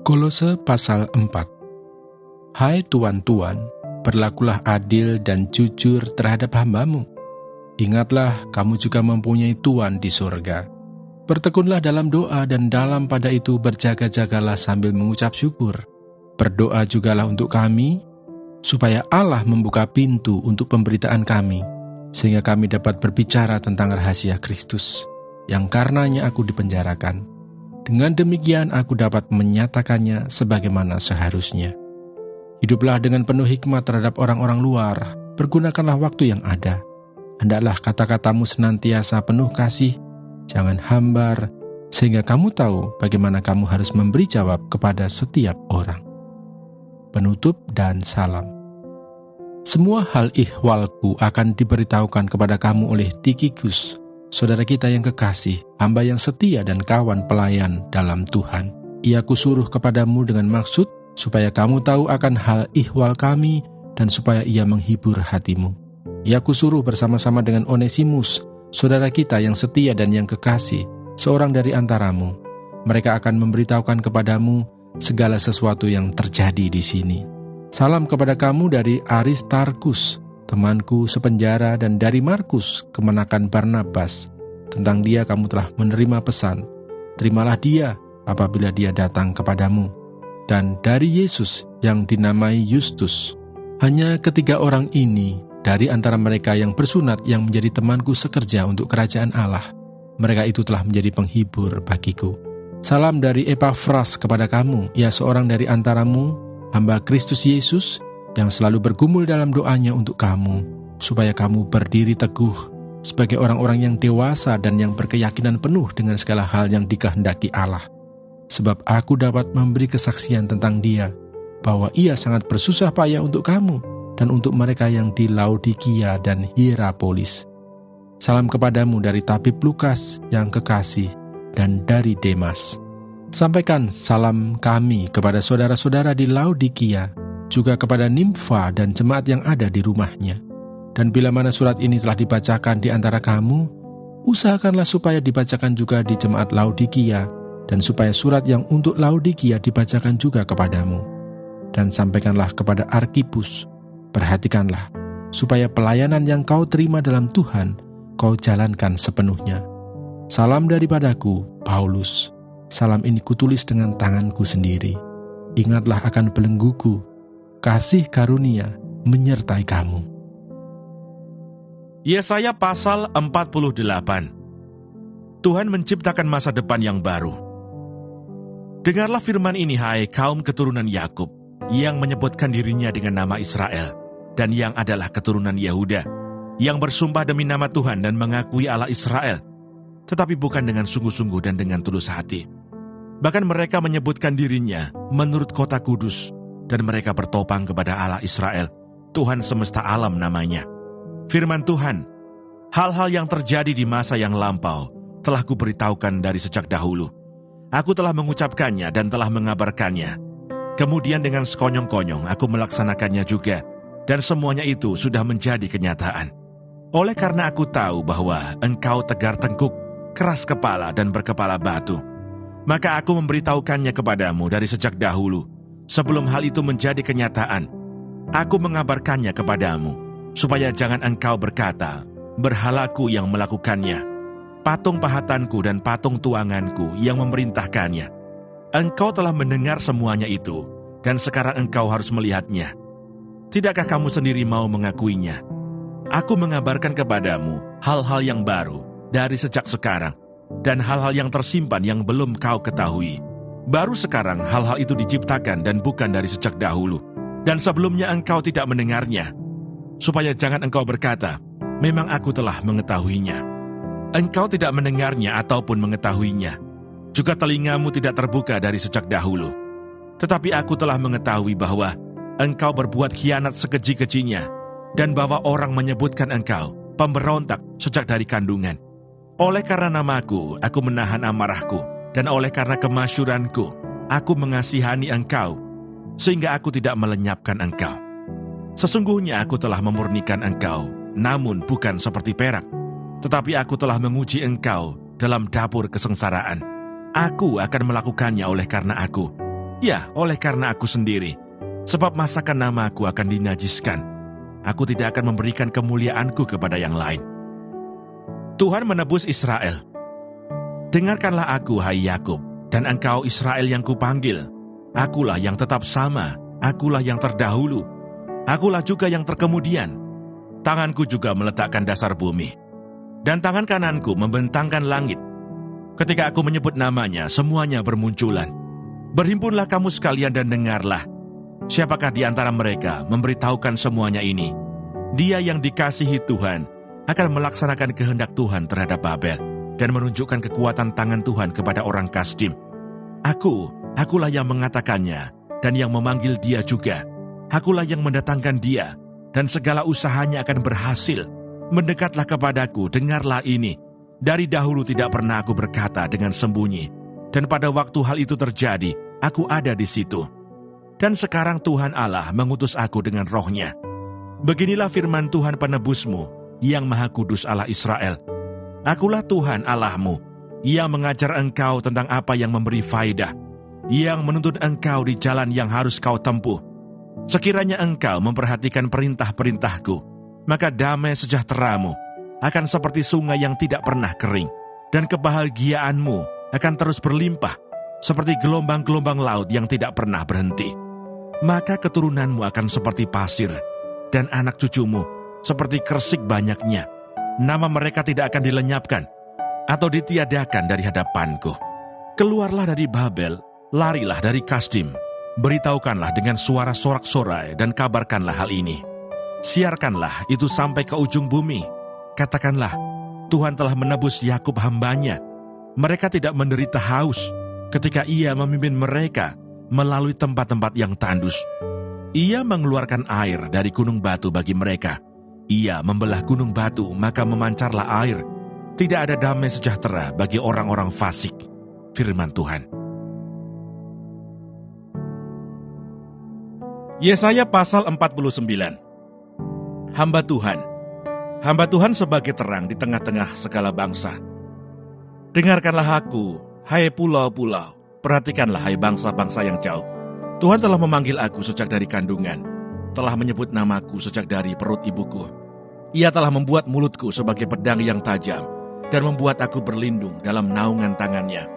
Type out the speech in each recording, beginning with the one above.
Kolose pasal 4. Hai tuan-tuan, berlakulah adil dan jujur terhadap hamba-Mu. Ingatlah, kamu juga mempunyai Tuan di surga. Bertekunlah dalam doa dan dalam pada itu berjaga-jagalah sambil mengucap syukur. Berdoa jugalah untuk kami, supaya Allah membuka pintu untuk pemberitaan kami, sehingga kami dapat berbicara tentang rahasia Kristus, yang karenanya aku dipenjarakan. Dengan demikian aku dapat menyatakannya sebagaimana seharusnya. Hiduplah dengan penuh hikmat terhadap orang-orang luar, pergunakanlah waktu yang ada. Hendaklah kata-katamu senantiasa penuh kasih, jangan hambar, sehingga kamu tahu bagaimana kamu harus memberi jawab kepada setiap orang. Penutup dan salam. Semua hal ihwalku akan diberitahukan kepada kamu oleh Tikhikus, saudara kita yang kekasih, hamba yang setia dan kawan pelayan dalam Tuhan. Ia kusuruh kepadamu dengan maksud, supaya kamu tahu akan hal ihwal kami, dan supaya ia menghibur hatimu. Ia kusuruh bersama-sama dengan Onesimus, saudara kita yang setia dan yang kekasih, seorang dari antaramu. Mereka akan memberitahukan kepadamu segala sesuatu yang terjadi di sini. Salam kepada kamu dari Aristarkus, temanku sepenjara, dan dari Markus, kemenakan Barnabas. Tentang dia kamu telah menerima pesan. Terimalah dia apabila dia datang kepadamu. Dan dari Yesus yang dinamai Yustus. Hanya ketiga orang ini dari antara mereka yang bersunat yang menjadi temanku sekerja untuk kerajaan Allah. Mereka itu telah menjadi penghibur bagiku. Salam dari Epafras kepada kamu, ia seorang dari antaramu, hamba Kristus Yesus, yang selalu bergumul dalam doanya untuk kamu, supaya kamu berdiri teguh sebagai orang-orang yang dewasa dan yang berkeyakinan penuh dengan segala hal yang dikehendaki Allah. Sebab aku dapat memberi kesaksian tentang dia, bahwa ia sangat bersusah payah untuk kamu dan untuk mereka yang di Laodikia dan Hierapolis. Salam kepadamu dari tabib Lukas yang kekasih dan dari Demas. Sampaikan salam kami kepada saudara-saudara di Laodikia, juga kepada Nimfa dan jemaat yang ada di rumahnya. Dan bila mana surat ini telah dibacakan di antara kamu, usahakanlah supaya dibacakan juga di jemaat Laodikia, dan supaya surat yang untuk Laodikia dibacakan juga kepadamu. Dan sampaikanlah kepada Arkipus, perhatikanlah, supaya pelayanan yang kau terima dalam Tuhan, kau jalankan sepenuhnya. Salam daripadaku, Paulus. Salam ini kutulis dengan tanganku sendiri. Ingatlah akan belengguku, kasih karunia menyertai kamu. Yesaya pasal 48. Tuhan menciptakan masa depan yang baru. Dengarlah firman ini, hai kaum keturunan Yakub, yang menyebutkan dirinya dengan nama Israel, dan yang adalah keturunan Yehuda, yang bersumpah demi nama Tuhan dan mengakui Allah Israel, tetapi bukan dengan sungguh-sungguh dan dengan tulus hati. Bahkan mereka menyebutkan dirinya menurut kota kudus, dan mereka bertopang kepada Allah Israel, Tuhan semesta alam namanya. Firman Tuhan, hal-hal yang terjadi di masa yang lampau telah kuberitahukan dari sejak dahulu. Aku telah mengucapkannya dan telah mengabarkannya. Kemudian dengan sekonyong-konyong aku melaksanakannya juga, dan semuanya itu sudah menjadi kenyataan. Oleh karena aku tahu bahwa engkau tegar tengkuk, keras kepala dan berkepala batu, maka aku memberitahukannya kepadamu dari sejak dahulu. Sebelum hal itu menjadi kenyataan, aku mengabarkannya kepadamu, supaya jangan engkau berkata, berhalaku yang melakukannya, patung pahatanku dan patung tuanganku yang memerintahkannya. Engkau telah mendengar semuanya itu, dan sekarang engkau harus melihatnya. Tidakkah kamu sendiri mau mengakuinya? Aku mengabarkan kepadamu hal-hal yang baru dari sejak sekarang, dan hal-hal yang tersimpan yang belum kau ketahui. Baru sekarang hal-hal itu diciptakan dan bukan dari sejak dahulu, dan sebelumnya engkau tidak mendengarnya, supaya jangan engkau berkata, memang aku telah mengetahuinya. Engkau tidak mendengarnya ataupun mengetahuinya, juga telingamu tidak terbuka dari sejak dahulu. Tetapi aku telah mengetahui bahwa engkau berbuat khianat sekeji-kejinya, dan bahwa orang menyebutkan engkau pemberontak sejak dari kandungan. Oleh karena namaku, aku menahan amarahku, dan oleh karena kemasyuranku, aku mengasihani engkau, sehingga aku tidak melenyapkan engkau. Sesungguhnya aku telah memurnikan engkau, namun bukan seperti perak, tetapi aku telah menguji engkau dalam dapur kesengsaraan. Aku akan melakukannya oleh karena aku, Ya, oleh karena aku sendiri. Sebab masakan namaku akan dinajiskan. Aku tidak akan memberikan kemuliaanku kepada yang lain. Tuhan menebus Israel. Dengarkanlah aku, hai Yakub, dan engkau Israel yang kupanggil. Akulah yang tetap sama, akulah yang terdahulu, akulah juga yang terkemudian. Tanganku juga meletakkan dasar bumi, dan tangan kananku membentangkan langit. Ketika aku menyebut namanya, semuanya bermunculan. Berhimpunlah kamu sekalian dan dengarlah. Siapakah di antara mereka memberitahukan semuanya ini? Dia yang dikasihi Tuhan akan melaksanakan kehendak Tuhan terhadap Babel dan menunjukkan kekuatan tangan Tuhan kepada orang Kasdim. Akulah yang mengatakannya dan yang memanggil dia juga. Akulah yang mendatangkan dia dan segala usahanya akan berhasil. Mendekatlah kepadaku, dengarlah ini. Dari dahulu tidak pernah aku berkata dengan sembunyi, dan pada waktu hal itu terjadi, aku ada di situ. Dan sekarang Tuhan Allah mengutus aku dengan roh-Nya. Beginilah firman Tuhan penebusmu, yang Maha Kudus Allah Israel. Akulah Tuhan Allahmu, yang mengajar engkau tentang apa yang memberi faedah, yang menuntun engkau di jalan yang harus kau tempuh. Sekiranya engkau memperhatikan perintah-perintahku, maka damai sejahteramu akan seperti sungai yang tidak pernah kering, dan kebahagiaanmu akan terus berlimpah, seperti gelombang-gelombang laut yang tidak pernah berhenti. Maka keturunanmu akan seperti pasir, dan anak cucumu seperti kersik banyaknya. Nama mereka tidak akan dilenyapkan, atau ditiadakan dari hadapanku. Keluarlah dari Babel, larilah dari Kasdim. Beritahukanlah dengan suara sorak-sorai dan kabarkanlah hal ini. Siarkanlah itu sampai ke ujung bumi. Katakanlah, Tuhan telah menebus Yakub hamba-Nya. Mereka tidak menderita haus ketika Ia memimpin mereka melalui tempat-tempat yang tandus. Ia mengeluarkan air dari gunung batu bagi mereka. Ia membelah gunung batu, maka memancarlah air. Tidak ada damai sejahtera bagi orang-orang fasik. Firman Tuhan. Yesaya pasal 49. Hamba Tuhan sebagai terang di tengah-tengah segala bangsa. Dengarkanlah aku, hai pulau-pulau, perhatikanlah hai bangsa-bangsa yang jauh. Tuhan telah memanggil aku sejak dari kandungan, telah menyebut namaku sejak dari perut ibuku. Ia telah membuat mulutku sebagai pedang yang tajam, dan membuat aku berlindung dalam naungan tangannya.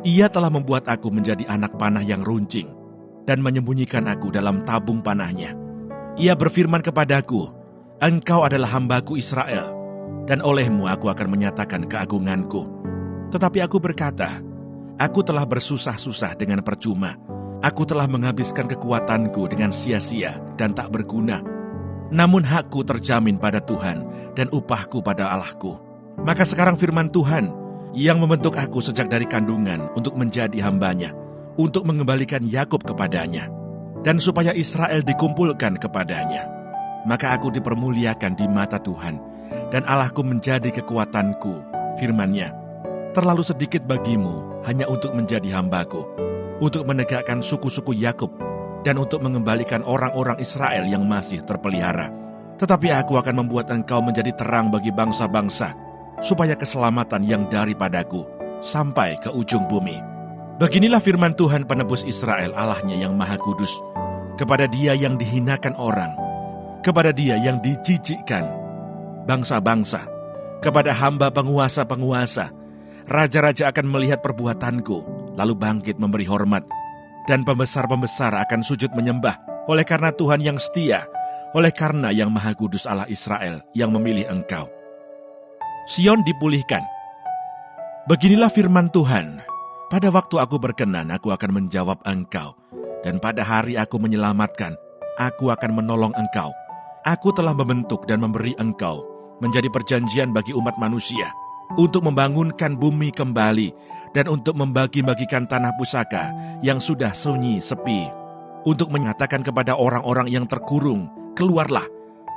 Ia telah membuat aku menjadi anak panah yang runcing, dan menyembunyikan aku dalam tabung panahnya. Ia berfirman kepadaku, engkau adalah hambaku Israel, dan olehmu aku akan menyatakan keagunganku. Tetapi aku berkata, aku telah bersusah-susah dengan percuma. Aku telah menghabiskan kekuatanku dengan sia-sia dan tak berguna. Namun hakku terjamin pada Tuhan dan upahku pada Allahku. Maka sekarang firman Tuhan yang membentuk aku sejak dari kandungan untuk menjadi hamba-Nya, untuk mengembalikan Yakub kepadanya, dan supaya Israel dikumpulkan kepadanya. Maka aku dipermuliakan di mata Tuhan, dan Allahku menjadi kekuatanku. Firman-Nya, terlalu sedikit bagimu hanya untuk menjadi hambaku, untuk menegakkan suku-suku Yakub, dan untuk mengembalikan orang-orang Israel yang masih terpelihara. Tetapi aku akan membuat engkau menjadi terang bagi bangsa-bangsa, supaya keselamatan yang daripadaku sampai ke ujung bumi. Beginilah firman Tuhan penebus Israel, Allah-Nya yang Maha Kudus, kepada dia yang dihinakan orang, kepada dia yang dijijikkan bangsa-bangsa, kepada hamba penguasa-penguasa. Raja-raja akan melihat perbuatanku, lalu bangkit memberi hormat, dan pembesar-pembesar akan sujud menyembah, oleh karena Tuhan yang setia, oleh karena yang Maha Kudus Allah Israel yang memilih engkau. Sion dipulihkan. Beginilah firman Tuhan, pada waktu aku berkenan, aku akan menjawab engkau, dan pada hari aku menyelamatkan, aku akan menolong engkau. Aku telah membentuk dan memberi engkau menjadi perjanjian bagi umat manusia, untuk membangunkan bumi kembali, dan untuk membagi-bagikan tanah pusaka yang sudah sunyi sepi, untuk menyatakan kepada orang-orang yang terkurung, keluarlah,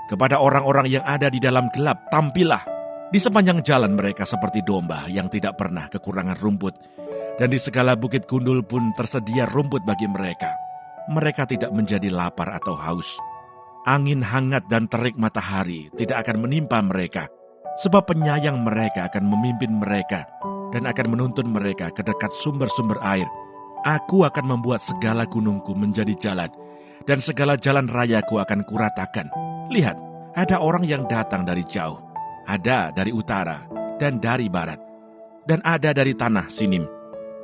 kepada orang-orang yang ada di dalam gelap, tampillah. Di sepanjang jalan mereka seperti domba yang tidak pernah kekurangan rumput, dan di segala bukit gundul pun tersedia rumput bagi mereka. Mereka tidak menjadi lapar atau haus. Angin hangat dan terik matahari tidak akan menimpa mereka, sebab penyayang mereka akan memimpin mereka dan akan menuntun mereka ke dekat sumber-sumber air. Aku akan membuat segala gunungku menjadi jalan, dan segala jalan rayaku akan kuratakan. Lihat, ada orang yang datang dari jauh, ada dari utara dan dari barat, dan ada dari tanah Sinim.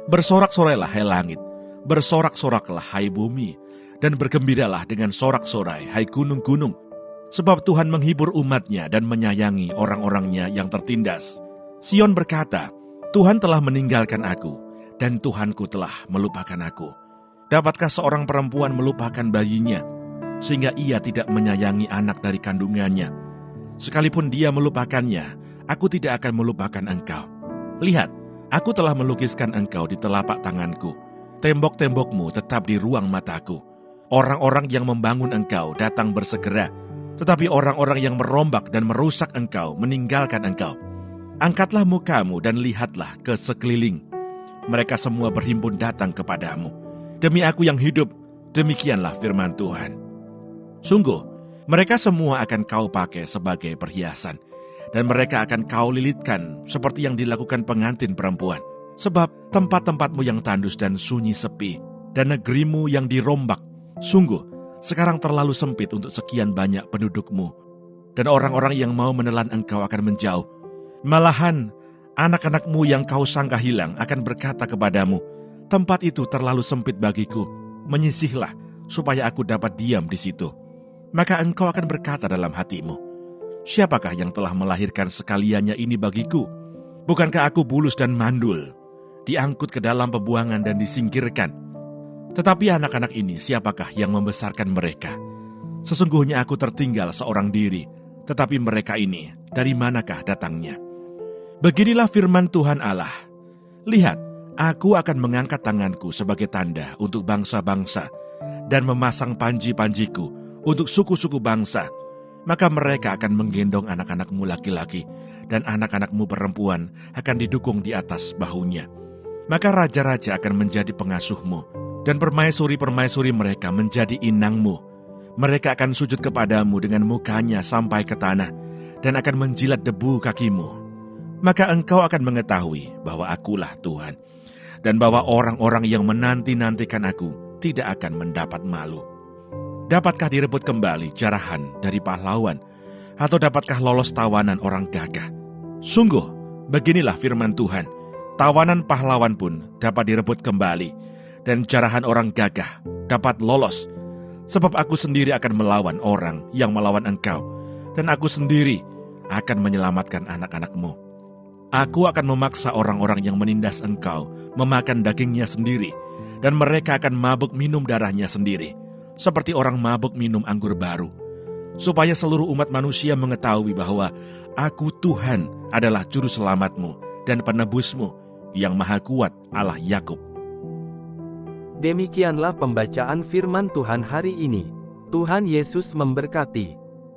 Bersorak-sorailah hai langit, bersorak-soraklah hai bumi, dan bergembiralah dengan sorak-sorai hai gunung-gunung. Sebab Tuhan menghibur umatnya dan menyayangi orang-orangnya yang tertindas. Sion berkata, Tuhan telah meninggalkan aku, dan Tuhanku telah melupakan aku. Dapatkah seorang perempuan melupakan bayinya, sehingga ia tidak menyayangi anak dari kandungannya? Sekalipun dia melupakannya, aku tidak akan melupakan engkau. Lihat, aku telah melukiskan engkau di telapak tanganku. Tembok-tembokmu tetap di ruang mataku. Orang-orang yang membangun engkau datang bersegera, tetapi orang-orang yang merombak dan merusak engkau meninggalkan engkau. Angkatlah mukamu dan lihatlah ke sekeliling. Mereka semua berhimpun datang kepadamu. Demi aku yang hidup, demikianlah firman Tuhan. Sungguh, mereka semua akan kau pakai sebagai perhiasan, dan mereka akan kau lilitkan seperti yang dilakukan pengantin perempuan. Sebab tempat-tempatmu yang tandus dan sunyi sepi, dan negerimu yang dirombak, sungguh, sekarang terlalu sempit untuk sekian banyak pendudukmu, dan orang-orang yang mau menelan engkau akan menjauh. Malahan, anak-anakmu yang kau sangka hilang akan berkata kepadamu, tempat itu terlalu sempit bagiku, menyisihlah supaya aku dapat diam di situ. Maka engkau akan berkata dalam hatimu, siapakah yang telah melahirkan sekaliannya ini bagiku? Bukankah aku bulus dan mandul, diangkut ke dalam pembuangan dan disingkirkan? Tetapi anak-anak ini siapakah yang membesarkan mereka? Sesungguhnya aku tertinggal seorang diri, tetapi mereka ini dari manakah datangnya? Beginilah firman Tuhan Allah. Lihat, aku akan mengangkat tanganku sebagai tanda untuk bangsa-bangsa, dan memasang panji-panjiku untuk suku-suku bangsa. Maka mereka akan menggendong anak-anakmu laki-laki, dan anak-anakmu perempuan akan didukung di atas bahunya. Maka raja-raja akan menjadi pengasuhmu, dan permaisuri-permaisuri mereka menjadi inangmu. Mereka akan sujud kepadamu dengan mukanya sampai ke tanah, dan akan menjilat debu kakimu. Maka engkau akan mengetahui bahwa akulah Tuhan, dan bahwa orang-orang yang menanti-nantikan aku tidak akan mendapat malu. Dapatkah direbut kembali jarahan dari pahlawan, atau dapatkah lolos tawanan orang gagah? Sungguh, beginilah firman Tuhan, tawanan pahlawan pun dapat direbut kembali, dan jarahan orang gagah dapat lolos. Sebab aku sendiri akan melawan orang yang melawan engkau, dan aku sendiri akan menyelamatkan anak-anakmu. Aku akan memaksa orang-orang yang menindas engkau memakan dagingnya sendiri, dan mereka akan mabuk minum darahnya sendiri, seperti orang mabuk minum anggur baru. Supaya seluruh umat manusia mengetahui bahwa aku Tuhan adalah juru selamatmu dan penebusmu, yang maha kuat Allah Yakub. Demikianlah pembacaan firman Tuhan hari ini. Tuhan Yesus memberkati.